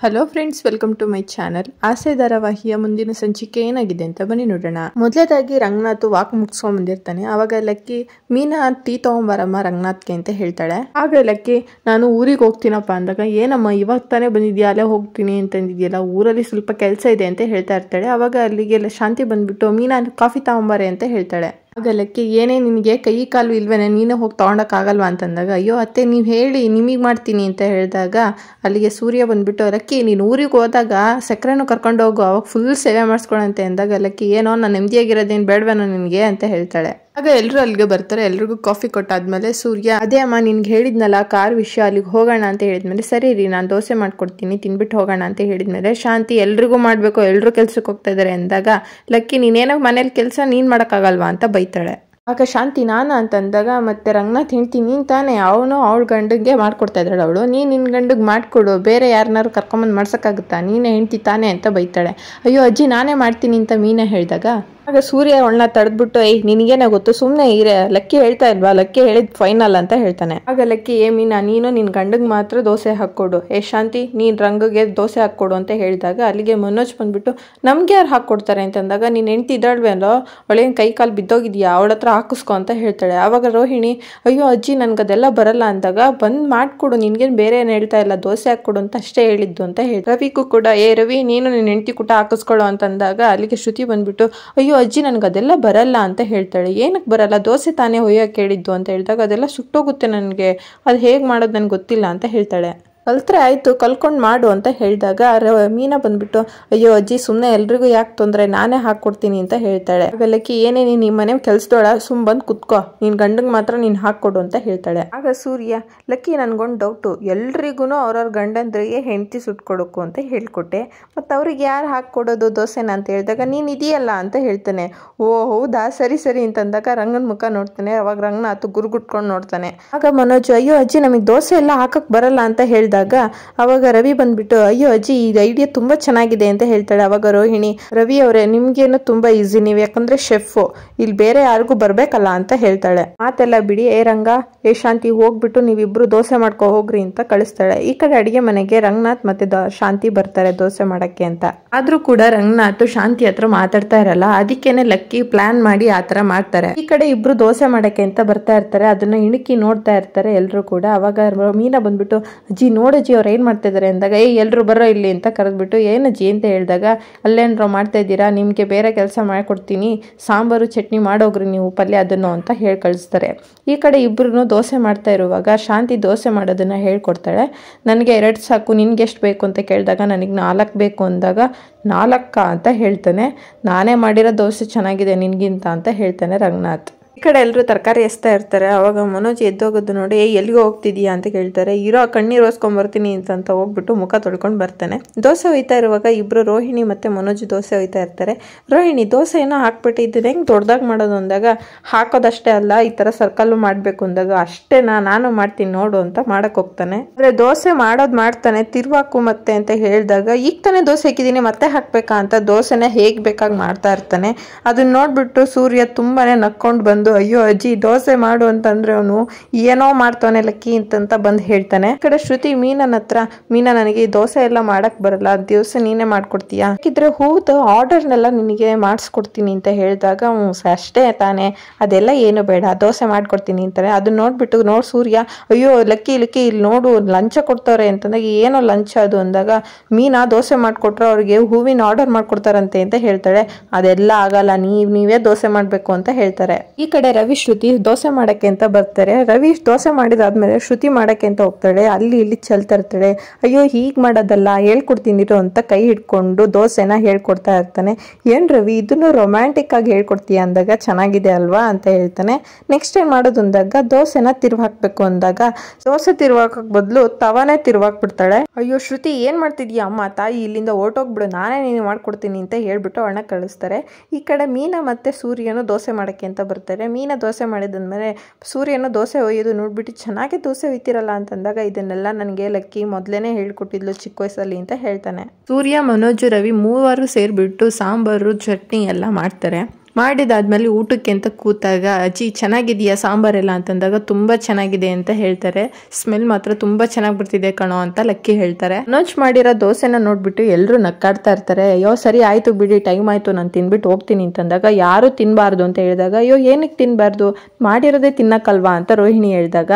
Hello friends, welcome to my channel. ಆಸೆ ಧಾರಾವಾಹಿಯ ಮುಂದಿನ ಸಂಚಿಕೆ ಏನಾಗಿದೆ ಅಂತ ಬನ್ನಿ ನೋಡೋಣ. ಮೊದಲೇದಾಗಿ ರಂಗನಾಥ್ ವಾಕ್ ಮುಗಿಸ್ಕೊಂಡ್ ಬಂದಿರ್ತಾನೆ. ಅವಾಗ ಲಕ್ಕಿ ಮೀನಾ ಟೀ ತಗೊಂಬರಮ್ಮ ರಂಗನಾಥ್ಗೆ ಅಂತ ಹೇಳ್ತಾಳೆ. ಆಗ ಲಕ್ಕಿ ನಾನು ಊರಿಗೆ ಹೋಗ್ತೀನಪ್ಪ ಅಂದಾಗ, ಏನಮ್ಮ ಇವಾಗ ತಾನೇ ಬಂದಿದ್ಯಾ, ಅಲ್ಲೇ ಹೋಗ್ತೀನಿ ಅಂತಂದಿದ್ಯಲ್ಲ, ಊರಲ್ಲಿ ಸ್ವಲ್ಪ ಕೆಲಸ ಇದೆ ಅಂತ ಹೇಳ್ತಾ ಇರ್ತಾಳೆ. ಅವಾಗ ಅಲ್ಲಿಗೆಲ್ಲ ಶಾಂತಿ ಬಂದ್ಬಿಟ್ಟು ಮೀನಾ ಕಾಫಿ ತಗೊಂಬಾರೆ ಅಂತ ಹೇಳ್ತಾಳೆ. ಆಗ ಲಕ್ಕಿ ಏನೇ ನಿನಗೆ ಕೈ ಕಾಲು ಇಲ್ವೇನೆ, ನೀನೇ ಹೋಗಿ ತೊಗೊಂಡಕ್ಕಾಗಲ್ವಾ ಅಂತಂದಾಗ, ಅಯ್ಯೋ ಅತ್ತೆ ನೀವು ಹೇಳಿ ನಿಮಗೆ ಮಾಡ್ತೀನಿ ಅಂತ ಹೇಳಿದಾಗ ಅಲ್ಲಿಗೆ ಸೂರ್ಯ ಬಂದ್ಬಿಟ್ಟು, ಲಕ್ಕಿ ನೀನು ಊರಿಗೆ ಹೋದಾಗ ಸಕ್ಕರೆನೂ ಕರ್ಕೊಂಡು ಹೋಗು, ಅವಾಗ ಫುಲ್ ಸೇವೆ ಮಾಡಿಸ್ಕೊಳಂತೆ ಅಂದಾಗ ಲಕ್ಕಿ ಏನೋ ನಾನು ನೆಮ್ಮದಿಯಾಗಿರೋದೇನು ಬೇಡವೇನೋ ನಿನಗೆ ಅಂತ ಹೇಳ್ತಾಳೆ. ಆಗ ಎಲ್ಲರೂ ಅಲ್ಲಿಗೆ ಬರ್ತಾರೆ. ಎಲ್ರಿಗೂ ಕಾಫಿ ಕೊಟ್ಟಾದ್ಮೇಲೆ ಸೂರ್ಯ, ಅದೇ ಅಮ್ಮ ನಿನ್ಗೆ ಹೇಳಿದ್ನಲ್ಲ ಕಾರ್ ವಿಷಯ, ಅಲ್ಲಿಗೆ ಹೋಗೋಣ ಅಂತ ಹೇಳಿದ್ಮೇಲೆ, ಸರಿ ರೀ ನಾನು ದೋಸೆ ಮಾಡ್ಕೊಡ್ತೀನಿ ತಿನ್ಬಿಟ್ಟು ಹೋಗೋಣ ಅಂತ ಹೇಳಿದ್ಮೇಲೆ, ಶಾಂತಿ ಎಲ್ರಿಗೂ ಮಾಡಬೇಕು, ಎಲ್ಲರೂ ಕೆಲ್ಸಕ್ಕೆ ಹೋಗ್ತಾ ಇದ್ದಾರೆ ಅಂದಾಗ ಲಕ್ಕಿ ನೀನೇನೋ ಮನೇಲಿ ಕೆಲಸ ನೀನು ಮಾಡೋಕ್ಕಾಗಲ್ವಾ ಅಂತ ಬೈತಾಳೆ. ಆಗ ಶಾಂತಿ ನಾನು ಅಂತಂದಾಗ ಮತ್ತೆ ರಂಗನಾಥ್ ಹೆಂಡ್ತಿ ನೀನು ತಾನೇ, ಅವನು ಅವಳ ಗಂಡಿಗೆ ಮಾಡ್ಕೊಡ್ತಾ ಇದ್ದಾಳೆ ಅವಳು, ನೀನು ನಿನ್ನ ಗಂಡಿಗೆ ಮಾಡಿಕೊಡು, ಬೇರೆ ಯಾರನ್ನಾರು ಕರ್ಕೊಂಬಂದು ಮಾಡ್ಸೋಕ್ಕಾಗುತ್ತಾ, ನೀನೇ ಹೆಂಡ್ತಿ ತಾನೇ ಅಂತ ಬೈತಾಳೆ. ಅಯ್ಯೋ ಅಜ್ಜಿ ನಾನೇ ಮಾಡ್ತೀನಿ ಅಂತ ಮೀನಾ ಹೇಳಿದಾಗ ಆಗ ಸೂರ್ಯ ಅವಳನ್ನ ತಡೆದ್ಬಿಟ್ಟು, ನಿನಗೇನೆ ಗೊತ್ತು ಸುಮ್ಮನೆ ಇರೇ, ಲಕ್ಕಿ ಹೇಳ್ತಾ ಇಲ್ವಾ, ಲಕ್ಕಿ ಹೇಳಿದ್ ಫೈನಲ್ ಅಂತ ಹೇಳ್ತಾನೆ. ಆಗ ಲಕ್ಕಿ ಮೀನಾ ನೀನು ನಿನ್ನ ಗಂಡಿಗೆ ಮಾತ್ರ ದೋಸೆ ಹಾಕ್ಕೊಡು, ಶಾಂತಿ ನೀನು ರಂಗಿಗೆ ದೋಸೆ ಹಾಕ್ಕೊಡು ಅಂತ ಹೇಳಿದಾಗ ಅಲ್ಲಿಗೆ ಮನೋಜ್ ಬಂದ್ಬಿಟ್ಟು, ನಮ್ಗೆ ಯಾರು ಹಾಕ್ಕೊಡ್ತಾರೆ ಅಂತಂದಾಗ, ನೀನು ಹೆಂಡ್ತಿ ಇದ್ದಾಳ್ವೇನೋ, ಅವಳೇನು ಕೈ ಕಾಲು ಬಿದ್ದೋಗಿದ್ಯಾ, ಅವಳ ಹತ್ರ ಹಾಕಿಸ್ಕೊ ಅಂತ ಹೇಳ್ತಾಳೆ. ಆವಾಗ ರೋಹಿಣಿ, ಅಯ್ಯೋ ಅಜ್ಜಿ ನನ್ಗದೆಲ್ಲ ಬರಲ್ಲ ಅಂದಾಗ, ಬಂದ್ ಮಾಡ್ಕೊಡು, ನಿನ್ಗೇನು ಬೇರೆ ಏನು ಹೇಳ್ತಾ ಇಲ್ಲ, ದೋಸೆ ಹಾಕ್ಕೊಡು ಅಂತ ಅಷ್ಟೇ ಹೇಳಿದ್ದು ಅಂತ ಹೇಳಿ ರವಿಗೂ ಕೂಡ, ರವಿ ನೀನು ನಿನ್ನ ಹೆಂಡ್ತಿ ಕೂಟ ಹಾಕಿಸ್ಕೊಳ್ಳೋ ಅಂತಂದಾಗ ಅಲ್ಲಿಗೆ ಶ್ರುತಿ ಬಂದ್ಬಿಟ್ಟು, ಅಯ್ಯೋ ಅಜ್ಜಿ ನನ್ಗೆ ಅದೆಲ್ಲ ಬರಲ್ಲ ಅಂತ ಹೇಳ್ತಾಳೆ. ಏನಕ್ಕೆ ಬರಲ್ಲ, ದೋಸೆ ತಾನೇ ಹೊಯ್ಯಕ್ಕೆ ಹೇಳಿದ್ದು ಅಂತ ಹೇಳಿದಾಗ, ಅದೆಲ್ಲ ಸುಟ್ಟೋಗುತ್ತೆ ನನಗೆ, ಅದು ಹೇಗೆ ಮಾಡೋದು ನನಗೆ ಗೊತ್ತಿಲ್ಲ ಅಂತ ಹೇಳ್ತಾಳೆ. ಕಲ್ತ್ರೆ ಆಯಿತು, ಕಲ್ಕೊಂಡು ಮಾಡು ಅಂತ ಹೇಳಿದಾಗ ಮೀನಾ ಬಂದ್ಬಿಟ್ಟು, ಅಯ್ಯೋ ಅಜ್ಜಿ ಸುಮ್ಮನೆ ಎಲ್ರಿಗೂ ಯಾಕೆ ತೊಂದರೆ, ನಾನೇ ಹಾಕ್ಕೊಡ್ತೀನಿ ಅಂತ ಹೇಳ್ತಾಳೆ. ಆಗ ಲಕ್ಕಿ ಏನೇ ನೀನು ನಿಮ್ಮ ಮನೆ ಕೆಲ್ಸದೋಳ, ಬಂದು ಕುತ್ಕೋ, ನಿನ್ನ ಗಂಡಿಗೆ ಮಾತ್ರ ನೀನು ಹಾಕ್ಕೊಡು ಅಂತ ಹೇಳ್ತಾಳೆ. ಆಗ ಸೂರ್ಯ, ಲಕ್ಕಿ ನನ್ಗೊಂದು ಡೌಟು, ಎಲ್ರಿಗೂ ಅವ್ರವ್ರ ಗಂಡಂದ್ರಿಗೆ ಹೆಂಡತಿ ಸುಟ್ಕೊಡೋಕು ಅಂತ ಹೇಳ್ಕೊಟ್ಟೆ, ಮತ್ತು ಅವ್ರಿಗೆ ಯಾರು ಹಾಕ್ಕೊಡೋದು ದೋಸೆನ ಅಂತ ಹೇಳಿದಾಗ, ನೀನು ಇದೆಯಲ್ಲ ಅಂತ ಹೇಳ್ತಾನೆ. ಓ ಹೌದಾ, ಸರಿ ಸರಿ ಅಂತಂದಾಗ ರಂಗನ ಮುಖ ನೋಡ್ತಾನೆ. ಅವಾಗ ರಂಗನಾಥ್ ಗುರುಗುಟ್ಕೊಂಡು ನೋಡ್ತಾನೆ. ಆಗ ಮನೋಜ್, ಅಯ್ಯೋ ಅಜ್ಜಿ ನಮಗೆ ದೋಸೆ ಎಲ್ಲ ಹಾಕಕ್ಕೆ ಬರಲ್ಲ ಅಂತ ಹೇಳಿದಾಗ ಅವಾಗ ರವಿ ಬಂದ್ಬಿಟ್ಟು, ಅಯ್ಯೋ ಅಜ್ಜಿ ಈ ಐಡಿಯಾ ತುಂಬಾ ಚೆನ್ನಾಗಿದೆ ಅಂತ ಹೇಳ್ತಾಳೆ. ಅವಾಗ ರೋಹಿಣಿ, ರವಿ ಅವರೇ ನಿಮ್ಗೇನು ತುಂಬಾ ಈಸಿ, ನೀವು ಯಾಕಂದ್ರೆ ಶೆಫ್, ಇಲ್ಲಿ ಬೇರೆ ಯಾರಿಗೂ ಬರ್ಬೇಕಲ್ಲ ಅಂತ ಹೇಳ್ತಾಳೆ. ಮಾತೆಲ್ಲ ಬಿಡಿ, ರಂಗ ಶಾಂತಿ ಹೋಗ್ಬಿಟ್ಟು ನೀವಿಬ್ರು ದೋಸೆ ಮಾಡ್ಕೊ ಹೋಗ್ರಿ ಅಂತ ಕಳಿಸ್ತಾಳೆ. ಈ ಕಡೆ ಅಡಿಗೆ ಮನೆಗೆ ರಂಗನಾಥ್ ಮತ್ತೆ ಶಾಂತಿ ಬರ್ತಾರೆ ದೋಸೆ ಮಾಡಕ್ಕೆ ಅಂತ. ಆದ್ರೂ ಕೂಡ ರಂಗನಾಥ್ ಶಾಂತಿ ಹತ್ರ ಮಾತಾಡ್ತಾ ಇರಲ್ಲ, ಅದಕ್ಕೇನೆ ಲಕ್ಕಿ ಪ್ಲಾನ್ ಮಾಡಿ ಆತರ ಮಾಡ್ತಾರೆ. ಈ ಕಡೆ ಇಬ್ರು ದೋಸೆ ಮಾಡಕ್ಕೆ ಅಂತ ಬರ್ತಾ ಇರ್ತಾರೆ, ಅದನ್ನ ಇಣುಕಿ ನೋಡ್ತಾ ಇರ್ತಾರೆ ಎಲ್ರು ಕೂಡ. ಅವಾಗ ಮೀನಾ ಬಂದ್ಬಿಟ್ಟು, ಅಜ್ಜಿ ನೋಡಜ್ಜಿ ಅವ್ರು ಏನ್ ಮಾಡ್ತಾ ಇದಾರೆ ಅಂದಾಗ, ಎಲ್ರು ಬರೋ ಇಲ್ಲಿ ಅಂತ ಕರೆದ್ಬಿಟ್ಟು, ಏನಜ್ಜಿ ಅಂತ ಹೇಳಿದಾಗ, ಅಲ್ಲೇನ್ರೋ ಮಾಡ್ತಾ ಇದ್ದೀರಾ, ನಿಮ್ಗೆ ಬೇರೆ ಕೆಲಸ ಮಾಡ್ಕೊಡ್ತೀನಿ, ಸಾಂಬಾರು ಚಟ್ನಿ ಮಾಡೋಗ್ರಿ ನೀವು, ಪಲ್ಯ ಅದನ್ನು ಅಂತ ಹೇಳಿ ಕಳಿಸ್ತಾರೆ. ಈ ಕಡೆ ಇಬ್ರು ದೋಸೆ ಮಾಡ್ತಾ ಇರುವಾಗ ಶಾಂತಿ ದೋಸೆ ಮಾಡೋದನ್ನ ಹೇಳ್ಕೊಡ್ತಾಳೆ. ನನಗೆ 2 ಸಾಕು, ನಿನ್ಗೆ ಎಷ್ಟು ಬೇಕು ಅಂತ ಕೇಳಿದಾಗ, ನನಗೆ 4 ಬೇಕು ಅಂದಾಗ, 4 ಅಂತ ಹೇಳ್ತಾನೆ. ನಾನೇ ಮಾಡಿರೋ ದೋಸೆ ಚೆನ್ನಾಗಿದೆ ನಿನ್ಗಿಂತ ಅಂತ ಹೇಳ್ತಾನೆ ರಂಗನಾಥ್. ಈ ಕಡೆ ಎಲ್ಲರೂ ತರಕಾರಿ ಎಸ್ತಾ ಇರ್ತಾರೆ. ಅವಾಗ ಮನೋಜ್ ಎದ್ದೋಗೋದು ನೋಡಿ, ಎಲ್ಲಿಗೆ ಹೋಗ್ತಿದೀಯಾ ಅಂತ ಕೇಳ್ತಾರೆ. ಇರೋ ಕಣ್ಣೀರು ಓಸ್ಕೊಂಡ್ ಬರ್ತೀನಿ ಅಂತ ಹೋಗ್ಬಿಟ್ಟು ಮುಖ ತೊಳ್ಕೊಂಡು ಬರ್ತಾನೆ. ದೋಸೆ ಹೋಯ್ತಾ ಇರುವಾಗ ಇಬ್ರು ರೋಹಿಣಿ ಮತ್ತೆ ಮನೋಜ್ ದೋಸೆ ಹೋಯ್ತಾ ಇರ್ತಾರೆ. ರೋಹಿಣಿ ದೋಸೆ ಏನೋ ಹಾಕ್ಬಿಟ್ಟಿದ್ದೀನಿ, ಹೆಂಗ್ ದೊಡ್ಡದಾಗಿ ಮಾಡೋದು ಅಂದಾಗ, ಹಾಕೋದಷ್ಟೇ ಅಲ್ಲ ಈ ತರ ಸರ್ಕಲ್ ಮಾಡ್ಬೇಕು ಅಂದಾಗ, ಅಷ್ಟೇನಾ, ನಾನು ಮಾಡ್ತೀನಿ ನೋಡು ಅಂತ ಮಾಡಕ್ ಹೋಗ್ತಾನೆ. ಆದ್ರೆ ದೋಸೆ ಮಾಡೋದ್ ಮಾಡ್ತಾನೆ, ತಿರ್ವಾಕು ಮತ್ತೆ ಅಂತ ಹೇಳಿದಾಗ, ಈಗ ತಾನೇ ದೋಸೆ ಹಾಕಿದೀನಿ ಮತ್ತೆ ಹಾಕ್ಬೇಕಾ ಅಂತ ದೋಸೆನ ಹೇಗ್ ಬೇಕಾಗಿ ಮಾಡ್ತಾ ಇರ್ತಾನೆ. ಅದನ್ನ ನೋಡ್ಬಿಟ್ಟು ಸೂರ್ಯ ತುಂಬಾನೇ ನಕ್ಕೊಂಡು ಬಂದು, ಅಯ್ಯೋ ಅಜ್ಜಿ ದೋಸೆ ಮಾಡು ಅಂತಂದ್ರೆ ಅವನು ಏನೋ ಮಾಡ್ತಾನೆ ಲಕ್ಕಿ ಅಂತ ಬಂದು ಹೇಳ್ತಾನೆ. ಈ ಕಡೆ ಶ್ರುತಿ ಮೀನನ ಹತ್ರ, ಮೀನಾ ನನಗೆ ದೋಸೆ ಎಲ್ಲ ಮಾಡಕ್ ಬರಲ್ಲ, ದೋಸೆ ನೀನೇ ಮಾಡ್ಕೊಡ್ತೀಯಾ, ಹಾಕಿದ್ರೆ ಹೂದ ಆರ್ಡರ್ನೆಲ್ಲ ನಿನಗೆ ಮಾಡಿಸ್ಕೊಡ್ತೀನಿ ಅಂತ ಹೇಳಿದಾಗ, ಅಷ್ಟೇ ತಾನೇ, ಅದೆಲ್ಲ ಏನು ಬೇಡ, ದೋಸೆ ಮಾಡ್ಕೊಡ್ತೀನಿ ಅಂತಾರೆ. ಅದನ್ನ ನೋಡ್ಬಿಟ್ಟು ಸೂರ್ಯ, ಅಯ್ಯೋ ಲಕ್ಕಿ ಇಲ್ಲಿ ನೋಡು ಲಂಚ ಕೊಡ್ತವ್ರೆ ಅಂತಂದಾಗ, ಏನೋ ಲಂಚ ಅದು ಅಂದಾಗ, ಮೀನಾ ದೋಸೆ ಮಾಡ್ಕೊಟ್ರೆ ಅವ್ರಿಗೆ ಹೂವಿನ ಆರ್ಡರ್ ಮಾಡ್ಕೊಡ್ತಾರಂತೆ ಅಂತ ಹೇಳ್ತಾಳೆ. ಅದೆಲ್ಲ ಆಗಲ್ಲ, ನೀವೇ ದೋಸೆ ಮಾಡ್ಬೇಕು ಅಂತ ಹೇಳ್ತಾರೆ. ಈ ಕಡೆ ರವಿ ಶ್ರುತಿ ದೋಸೆ ಮಾಡಕ್ಕೆ ಅಂತ ಬರ್ತಾರೆ. ರವಿ ದೋಸೆ ಮಾಡಿದಾದ್ಮೇಲೆ ಶ್ರುತಿ ಮಾಡಕ್ಕೆ ಅಂತ ಹೋಗ್ತಾಳೆ. ಅಲ್ಲಿ ಇಲ್ಲಿ ಚಲ್ತಾ ಇರ್ತಾಳೆ. ಅಯ್ಯೋ ಹೀಗ್ ಮಾಡೋದಲ್ಲ, ಹೇಳ್ಕೊಡ್ತೀನಿರು ಅಂತ ಕೈ ಹಿಡ್ಕೊಂಡು ದೋಸೆನ ಹೇಳ್ಕೊಡ್ತಾ ಇರ್ತಾನೆ. ಏನ್ ರವಿ ಇದನ್ನು ರೊಮ್ಯಾಂಟಿಕ್ ಆಗಿ ಹೇಳ್ಕೊಡ್ತೀಯ ಅಂದಾಗ, ಚೆನ್ನಾಗಿದೆ ಅಲ್ವಾ ಅಂತ ಹೇಳ್ತಾನೆ. ನೆಕ್ಸ್ಟ್ ಏನ್ ಮಾಡೋದು ಅಂದಾಗ, ದೋಸೆನ ತಿರ್ವಾಕ್ಬೇಕು ಅಂದಾಗ, ದೋಸೆ ತಿರ್ವಾಕಕ್ ಬದಲು ತವಾನೇ ತಿರ್ವಾಕ್ಬಿಡ್ತಾಳೆ. ಅಯ್ಯೋ ಶ್ರುತಿ ಏನ್ ಮಾಡ್ತಿದ್ಯಾ ಅಮ್ಮ, ತಾಯಿ ಇಲ್ಲಿಂದ ಹೊರಟೋಗ್ಬಿಡು, ನಾನೇ ನೀನು ಮಾಡ್ಕೊಡ್ತೀನಿ ಅಂತ ಹೇಳ್ಬಿಟ್ಟು ಅವಳನ್ನ ಕಳಿಸ್ತಾರೆ. ಈ ಕಡೆ ಮೀನಾ ಮತ್ತೆ ಸೂರ್ಯನು ದೋಸೆ ಮಾಡಕ್ಕೆ ಅಂತ ಬರ್ತಾರೆ. ಮೀನಾ ದೋಸೆ ಮಾಡಿದ್ಮೇಲೆ ಸೂರ್ಯನು ದೋಸೆ ಒಯ್ಯೋದು ನೋಡ್ಬಿಟ್ಟು, ಚೆನ್ನಾಗಿ ದೋಸೆ ಒಯ್ತಿರಲ್ಲ ಅಂತಂದಾಗ, ಇದನ್ನೆಲ್ಲ ನನಗೆ ಲಕ್ಕಿ ಮೊದ್ಲೇನೆ ಹೇಳ್ಕೊಟ್ಟಿದ್ಲು ಚಿಕ್ಕ ವಯಸ್ಸಲ್ಲಿ ಅಂತ ಹೇಳ್ತಾನೆ. ಸೂರ್ಯ, ಮನೋಜ್, ರವಿ ಮೂವರು ಸೇರ್ಬಿಟ್ಟು ಸಾಂಬಾರು ಚಟ್ನಿ ಎಲ್ಲ ಮಾಡ್ತಾರೆ. ಮಾಡಿದಾದ್ಮೇಲೆ ಊಟಕ್ಕೆ ಅಂತ ಕೂತಾಗ ಅಜ್ಜಿ ಚೆನ್ನಾಗಿದೆಯಾ ಸಾಂಬಾರೆಲ್ಲ ಅಂತಂದಾಗ ತುಂಬಾ ಚೆನ್ನಾಗಿದೆ ಅಂತ ಹೇಳ್ತಾರೆ. ಸ್ಮೆಲ್ ಮಾತ್ರ ತುಂಬಾ ಚೆನ್ನಾಗಿ ಬರ್ತಿದೆ ಕಣೋ ಅಂತ ಲಕ್ಕಿ ಹೇಳ್ತಾರೆ. ಮನೋಜ್ ಮಾಡಿರೋ ದೋಸೆನ ನೋಡ್ಬಿಟ್ಟು ಎಲ್ಲರೂ ನಕ್ಕಾಡ್ತಾ ಇರ್ತಾರೆ. ಅಯ್ಯೋ ಸರಿ ಆಯ್ತು ಬಿಡಿ, ಟೈಮ್ ಆಯ್ತು, ನಾನು ತಿನ್ಬಿಟ್ಟು ಹೋಗ್ತೀನಿ ಅಂತಂದಾಗ ಯಾರು ತಿನ್ಬಾರ್ದು ಅಂತ ಹೇಳಿದಾಗ ಅಯ್ಯೋ ಏನಕ್ಕೆ ತಿನ್ಬಾರ್ದು, ಮಾಡಿರೋದೇ ತಿನ್ನಕ್ಕಲ್ವಾ ಅಂತ ರೋಹಿಣಿ ಹೇಳಿದಾಗ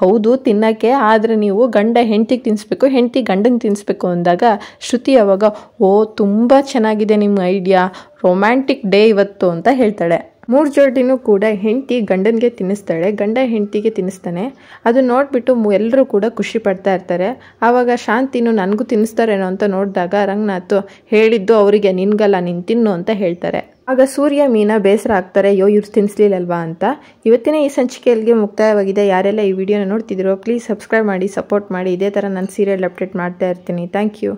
ಹೌದು ತಿನ್ನಕ್ಕೆ, ಆದ್ರೆ ನೀವು ಗಂಡ ಹೆಂಡತಿಗೆ ತಿನ್ಸ್ಬೇಕು, ಹೆಂಡತಿ ಗಂಡಂಗೆ ತಿನ್ಸ್ಬೇಕು ಅಂದಾಗ ಶ್ರುತಿ ಅವಾಗ ಓ ತುಂಬಾ ಚೆನ್ನಾಗಿದೆ ನಿಮ್ಮ ಐಡಿಯಾ, ರೊಮ್ಯಾಂಟಿಕ್ ಡೇ ಇವತ್ತು ಅಂತ ಹೇಳ್ತಾಳೆ. 3 ಜೋಡಿನೂ ಕೂಡ ಹೆಂಡತಿ ಗಂಡನಿಗೆ ತಿನ್ನಿಸ್ತಾಳೆ, ಗಂಡ ಹೆಂಡತಿಗೆ ತಿನ್ನಿಸ್ತಾನೆ. ಅದು ನೋಡ್ಬಿಟ್ಟು ಎಲ್ಲರೂ ಕೂಡ ಖುಷಿ ಪಡ್ತಾ ಇರ್ತಾರೆ. ಆವಾಗ ಶಾಂತಿನೂ ನನಗೂ ತಿನ್ನಿಸ್ತಾರೇನೋ ಅಂತ ನೋಡಿದಾಗ ರಂಗನಾಥ್ ಹೇಳಿದ್ದು ಅವರಿಗೆ ನಿನ್ಗಲ್ಲ ನೀನು ತಿನ್ನು ಅಂತ ಹೇಳ್ತಾರೆ. ಆಗ ಸೂರ್ಯ ಮೀನಾ ಬೇಸರ ಆಗ್ತಾರೆ, ಅಯ್ಯೋ ಇವ್ರು ತಿನ್ನಿಸ್ಲಿಲ್ಲಲ್ವಾ ಅಂತ. ಇವತ್ತಿನ ಈ ಸಂಚಿಕೆಯಲ್ಲಿಗೆ ಮುಕ್ತಾಯವಾಗಿದೆ. ಯಾರೆಲ್ಲ ಈ ವಿಡಿಯೋನ ನೋಡ್ತಿದ್ದೀರೋ ಪ್ಲೀಸ್ ಸಬ್ಸ್ಕ್ರೈಬ್ ಮಾಡಿ, ಸಪೋರ್ಟ್ ಮಾಡಿ. ಇದೇ ಥರ ನಾನು ಸೀರಿಯಲ್ ಅಪ್ಡೇಟ್ ಮಾಡ್ತಾ ಇರ್ತೀನಿ. Thank you.